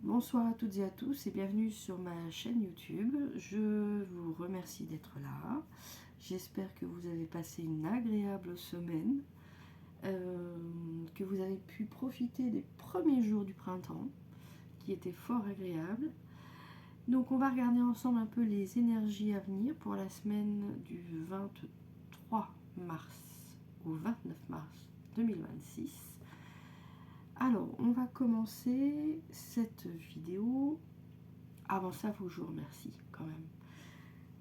Bonsoir à toutes et à tous et bienvenue sur ma chaîne YouTube. Je vous remercie d'être là. J'espère que vous avez passé une agréable semaine, que vous avez pu profiter des premiers jours du printemps, qui étaient fort agréables. Donc on va regarder ensemble un peu les énergies à venir pour la semaine du 23 mars au 29 mars 2026. Alors, on va commencer cette vidéo. Avant ça, il faut que je vous remercie quand même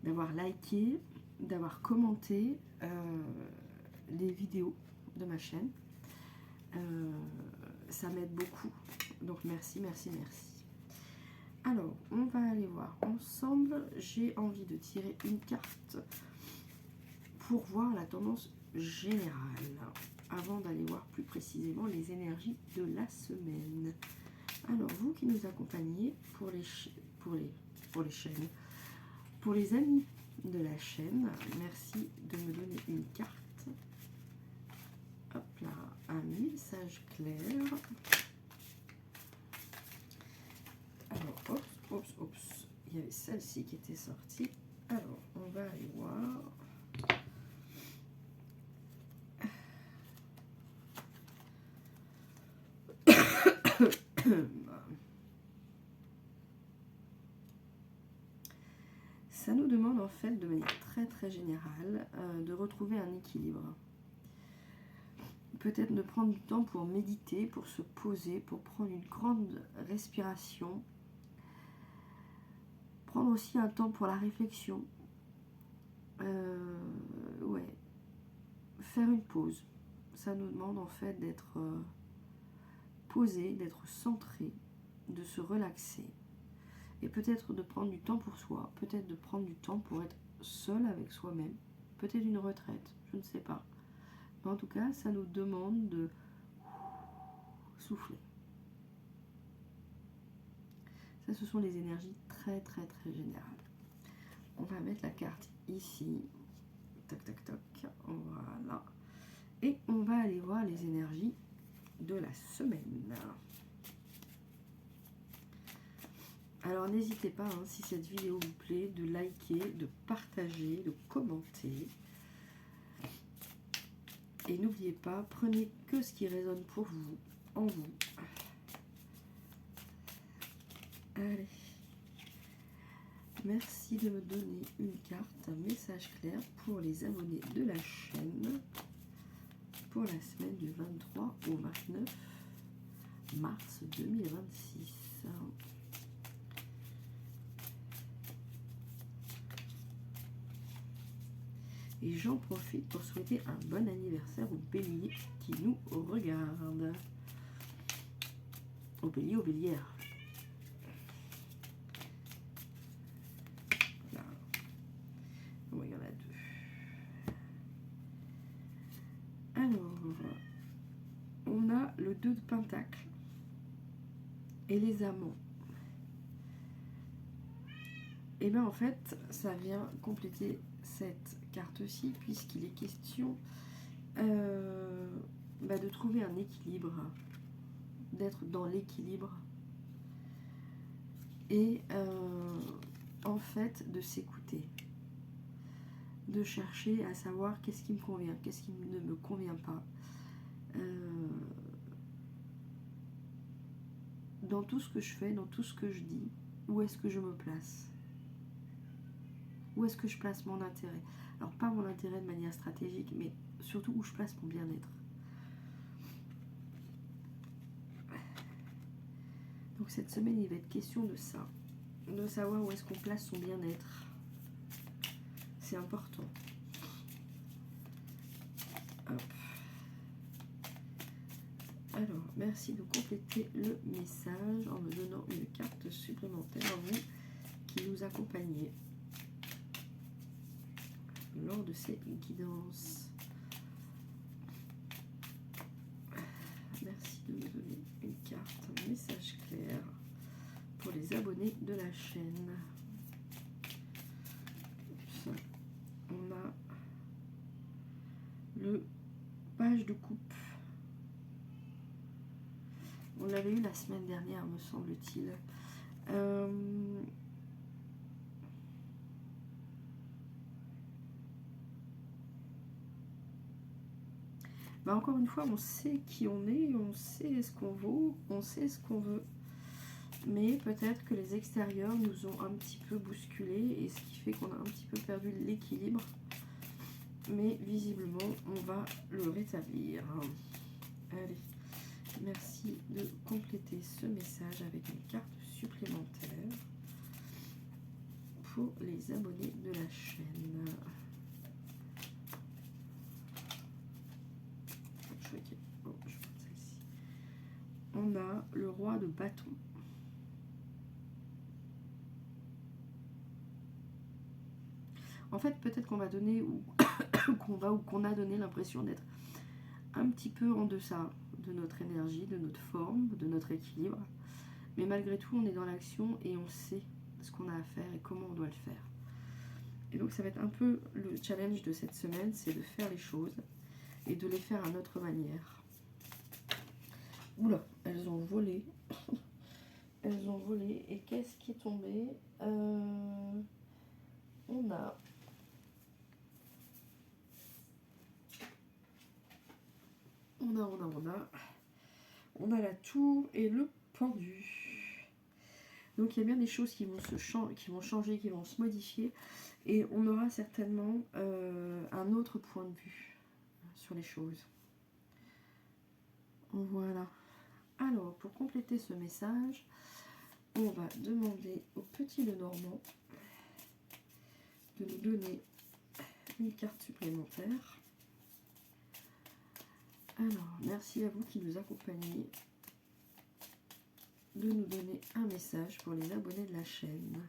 d'avoir liké, d'avoir commenté les vidéos de ma chaîne. Ça m'aide beaucoup. Donc merci, merci, merci. Alors, on va aller voir ensemble. J'ai envie de tirer une carte pour voir la tendance générale, avant d'aller voir plus précisément les énergies de la semaine. Alors, vous qui nous accompagnez pour les chaînes, pour les amis de la chaîne, merci de me donner une carte. Hop là, un message clair. Alors, oups, il y avait celle-ci qui était sortie. Alors, on va aller voir. Ça nous demande en fait de manière très générale de retrouver un équilibre. Peut-être de prendre du temps pour méditer, pour se poser, pour prendre une grande respiration. Prendre aussi un temps pour la réflexion. Ouais. Faire une pause. Ça nous demande en fait d'être posé, d'être centré, de se relaxer. Et peut-être de prendre du temps pour soi, peut-être de prendre du temps pour être seul avec soi-même, peut-être une retraite, je ne sais pas. Mais en tout cas, ça nous demande de souffler. Ça, ce sont les énergies très générales. On va mettre la carte ici. Toc, toc, toc. Voilà. Et on va aller voir les énergies de la semaine. Alors n'hésitez pas, hein, si cette vidéo vous plaît, de liker, de partager, de commenter. Et n'oubliez pas, prenez que ce qui résonne pour vous, en vous. Allez. Merci de me donner une carte, un message clair pour les abonnés de la chaîne pour la semaine du 23 au 29 mars 2026. Et j'en profite pour souhaiter un bon anniversaire au bélier qui nous regarde. Au bélier, aux bélières. Là. Oh, il y en a deux. Alors, on a le 2 de Pentacle et les amants. Et bien en fait, ça vient compléter cette carte-ci, puisqu'il est question de trouver un équilibre, d'être dans l'équilibre, et en fait de s'écouter, de chercher à savoir qu'est-ce qui me convient, qu'est-ce qui ne me convient pas. Dans tout ce que je fais, dans tout ce que je dis, où est-ce que je me place? Où est-ce que je place mon intérêt? Alors pas mon intérêt de manière stratégique, mais surtout où je place mon bien-être. Donc cette semaine, il va être question de ça, de savoir où est-ce qu'on place son bien-être. C'est important. Hop. Alors, merci de compléter le message en me donnant une carte supplémentaire à vous qui nous accompagnez lors de ces guidances. Merci de me donner une carte, un message clair pour les abonnés de la chaîne. On a le page de coupe. On avait eu la semaine dernière, me semble-t-il. Bah encore une fois, on sait qui on est, on sait ce qu'on vaut, on sait ce qu'on veut. Mais peut-être que les extérieurs nous ont un petit peu bousculé et ce qui fait qu'on a un petit peu perdu l'équilibre. Mais visiblement, on va le rétablir. Allez, merci de compléter ce message avec une carte supplémentaire pour les abonnés de la chaîne. Oh, je prends celle-ci. On a le roi de bâton. En fait, peut-être qu'on va donner ou qu'on a donné l'impression d'être un petit peu en deçà de notre énergie, de notre forme, de notre équilibre. Mais malgré tout, on est dans l'action et on sait ce qu'on a à faire et comment on doit le faire. Et donc, ça va être un peu le challenge de cette semaine, c'est de faire les choses et de les faire à notre manière. Oula, elles ont volé. Elles ont volé. Et qu'est-ce qui est tombé? On a la tour et le pendu. Donc il y a bien des choses qui vont changer, qui vont se modifier. Et on aura certainement un autre point de vue sur les choses. Voilà. Alors, pour compléter ce message, on va demander au petit Lenormand de nous donner une carte supplémentaire. Alors, merci à vous qui nous accompagnez de nous donner un message pour les abonnés de la chaîne.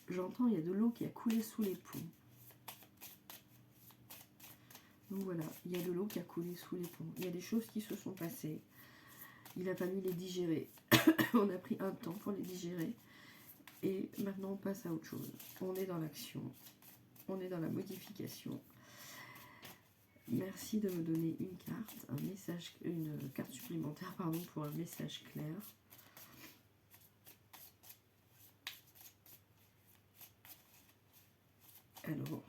J'entends, il y a de l'eau qui a coulé sous les ponts. Donc voilà, il y a de l'eau qui a coulé sous les ponts. Il y a des choses qui se sont passées. Il a fallu les digérer. On a pris un temps pour les digérer. Et maintenant, on passe à autre chose. On est dans l'action. On est dans la modification. Merci de me donner une carte, une carte supplémentaire, pardon, pour un message clair. Alors,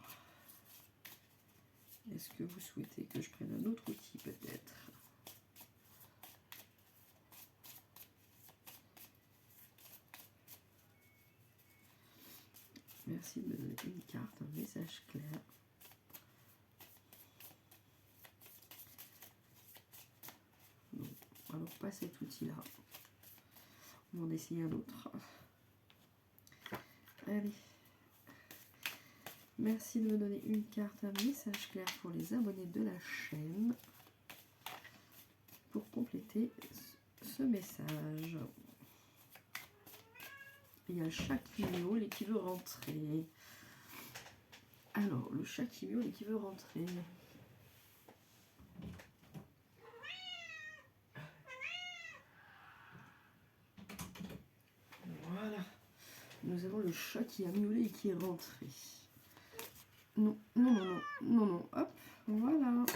est-ce que vous souhaitez que je prenne un autre outil peut-être? Merci de me donner une carte, un message clair. Non, alors pas cet outil-là. On va en essayer un autre. Allez. Merci de me donner une carte, un message clair pour les abonnés de la chaîne. Pour compléter ce message. Il y a le chat qui miaule et qui veut rentrer. Alors, le chat qui miaule et qui veut rentrer. Voilà. Nous avons le chat qui a miaulé et qui est rentré. Non, non, non, non, non, non. Hop, voilà.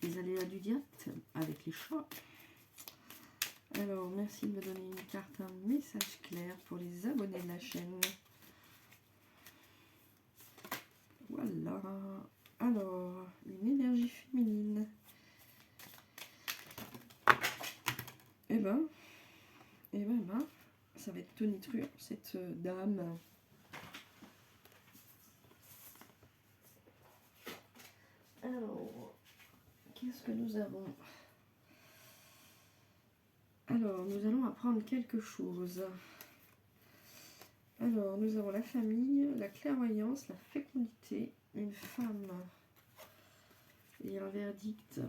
Les aléas du direct avec les chats. Alors, merci de me donner une carte, un message clair pour les abonnés de la chaîne. Voilà. Alors, une énergie féminine. Eh ben, ça va être tonitruant, cette dame. Alors, qu'est-ce que nous avons? Alors, nous allons apprendre quelque chose. Alors, nous avons la famille, la clairvoyance, la fécondité, une femme et un verdict.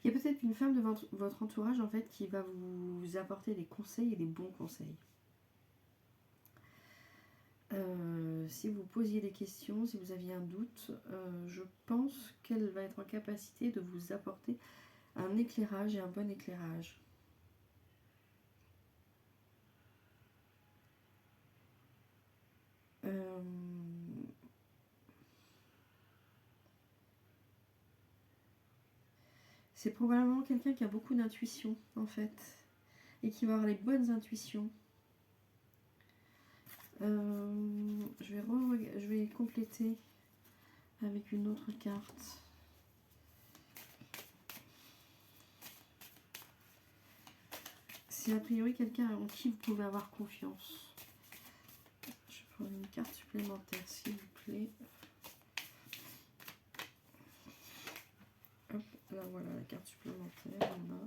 Il y a peut-être une femme de votre entourage en fait qui va vous apporter des conseils et des bons conseils. si vous posiez des questions, si vous aviez un doute, je pense qu'elle va être en capacité de vous apporter un éclairage et un bon éclairage. C'est probablement quelqu'un qui a beaucoup d'intuition en fait et qui va avoir les bonnes intuitions. Je vais compléter avec une autre carte. C'est a priori quelqu'un en qui vous pouvez avoir confiance. Je vais prendre une carte supplémentaire s'il vous plaît. Hop, là voilà la carte supplémentaire, on a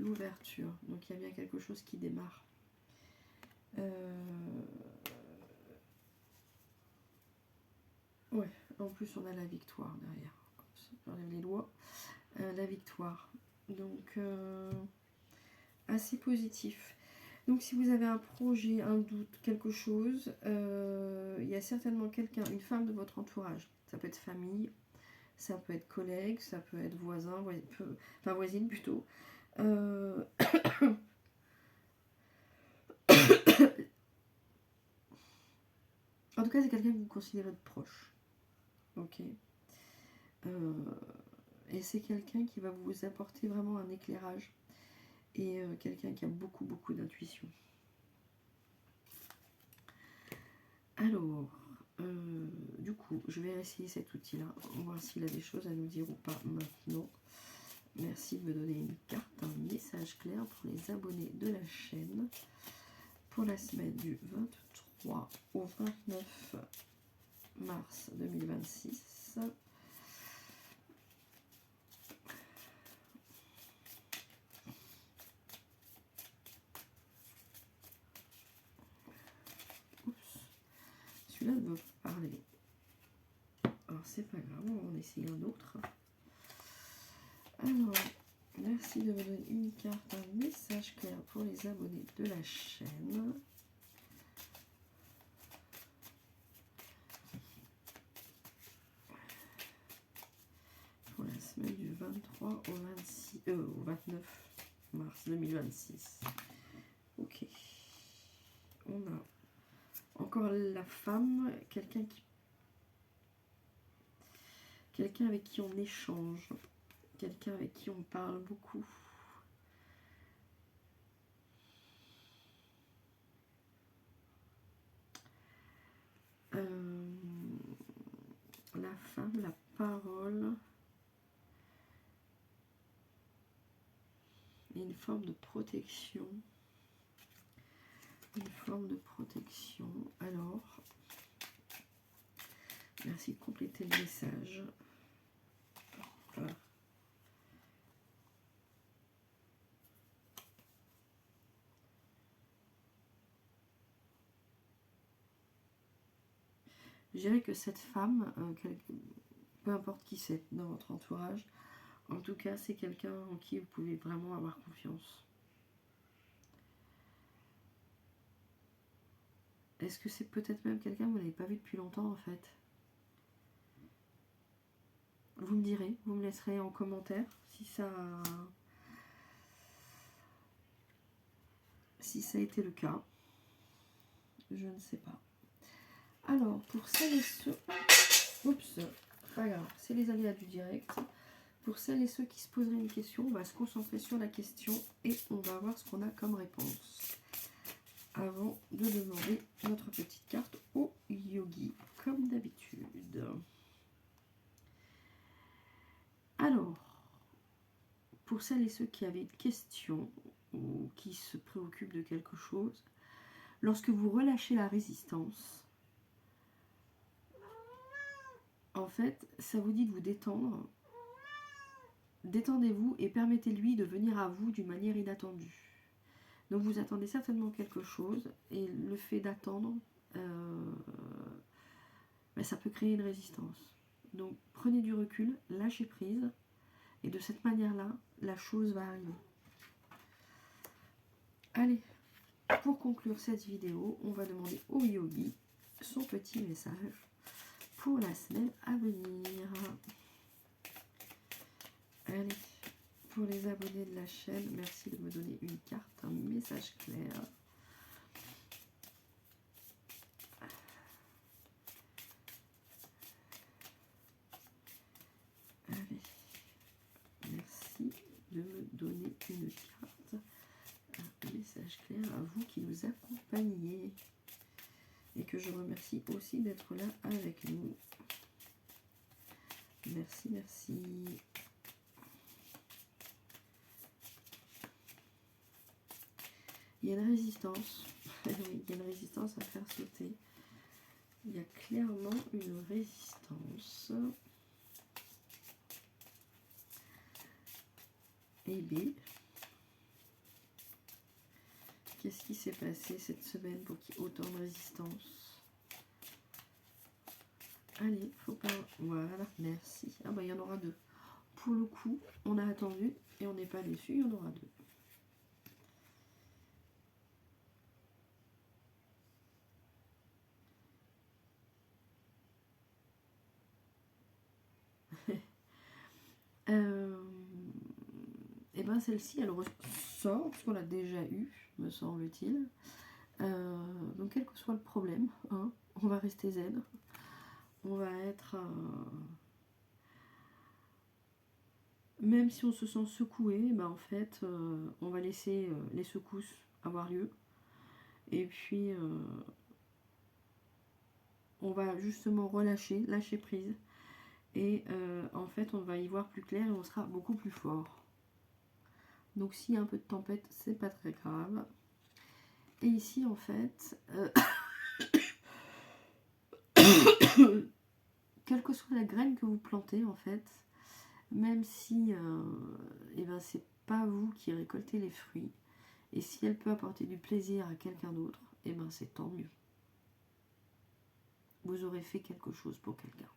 l'ouverture. Donc il y a bien quelque chose qui démarre. Ouais, en plus on a la victoire derrière. J'enlève les doigts. La victoire. Donc assez positif. Donc si vous avez un projet, un doute, quelque chose, il y a certainement quelqu'un, une femme de votre entourage. Ça peut être famille, ça peut être collègue, ça peut être voisin, enfin voisine plutôt. En tout cas, c'est quelqu'un que vous considérez de proche. Ok. Et c'est quelqu'un qui va vous apporter vraiment un éclairage. Et quelqu'un qui a beaucoup d'intuition. Alors, du coup, je vais essayer cet outil-là, voir s'il a des choses à nous dire ou pas maintenant. Merci de me donner une carte, un message clair pour les abonnés de la chaîne pour la semaine du 23 au 29 mars 2026. Celui-là ne veut pas parler. Alors c'est pas grave, on va en essayer un autre. Alors, merci de me donner une carte, un message clair pour les abonnés de la chaîne. Pour la semaine du 23 au 29 mars 2026. Ok. On a encore la femme, quelqu'un avec qui on échange, quelqu'un avec qui on parle beaucoup. La femme, la parole et une forme de protection. Une forme de protection. Alors, merci de compléter le message. Voilà. Je dirais que cette femme, peu importe qui c'est dans votre entourage, en tout cas, c'est quelqu'un en qui vous pouvez vraiment avoir confiance. Est-ce que c'est peut-être même quelqu'un que vous n'avez pas vu depuis longtemps en fait? Vous me direz, vous me laisserez en commentaire si ça a été le cas. Je ne sais pas. Alors, pour celles et ceux... Oups, pas grave, c'est les aléas du direct. Pour celles et ceux qui se poseraient une question, on va se concentrer sur la question et on va voir ce qu'on a comme réponse. Avant de demander notre petite carte au yogi, comme d'habitude. Alors, pour celles et ceux qui avaient une question ou qui se préoccupent de quelque chose, lorsque vous relâchez la résistance, en fait, ça vous dit de vous détendre. Détendez-vous et permettez-lui de venir à vous d'une manière inattendue. Donc vous attendez certainement quelque chose et le fait d'attendre, ça peut créer une résistance. Donc prenez du recul, lâchez prise et de cette manière-là, la chose va arriver. Allez, pour conclure cette vidéo, on va demander au yogi son petit message pour la semaine à venir. Allez, pour les abonnés de la chaîne, merci de me donner une carte, un message clair. Allez, merci de me donner une carte, un message clair à vous qui nous accompagnez. Et que je remercie aussi d'être là avec nous. Merci, merci. Il y a une résistance. Il y a une résistance à faire sauter. Il y a clairement une résistance. Et B. Qu'est-ce qui s'est passé cette semaine pour qu'il y ait autant de résistance? Allez, faut pas... Voilà, merci. Ah bah il y en aura deux. Pour le coup, on a attendu et on n'est pas déçu, il y en aura deux. Et ben celle-ci, elle ressort, parce qu'on l'a déjà eu, me semble-t-il. Donc quel que soit le problème, hein, on va rester zen. On va être... même si on se sent secoué, ben en fait, on va laisser les secousses avoir lieu. Et puis, on va justement relâcher, lâcher prise. Et en fait, on va y voir plus clair et on sera beaucoup plus fort. Donc s'il y a un peu de tempête, c'est pas très grave. Et ici, en fait, quelle que soit la graine que vous plantez, en fait, même si eh ben, c'est pas vous qui récoltez les fruits, et si elle peut apporter du plaisir à quelqu'un d'autre, eh ben c'est tant mieux. Vous aurez fait quelque chose pour quelqu'un.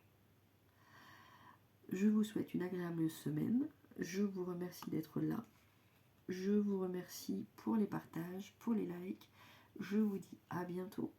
Je vous souhaite une agréable semaine. Je vous remercie d'être là. Je vous remercie pour les partages, pour les likes. Je vous dis à bientôt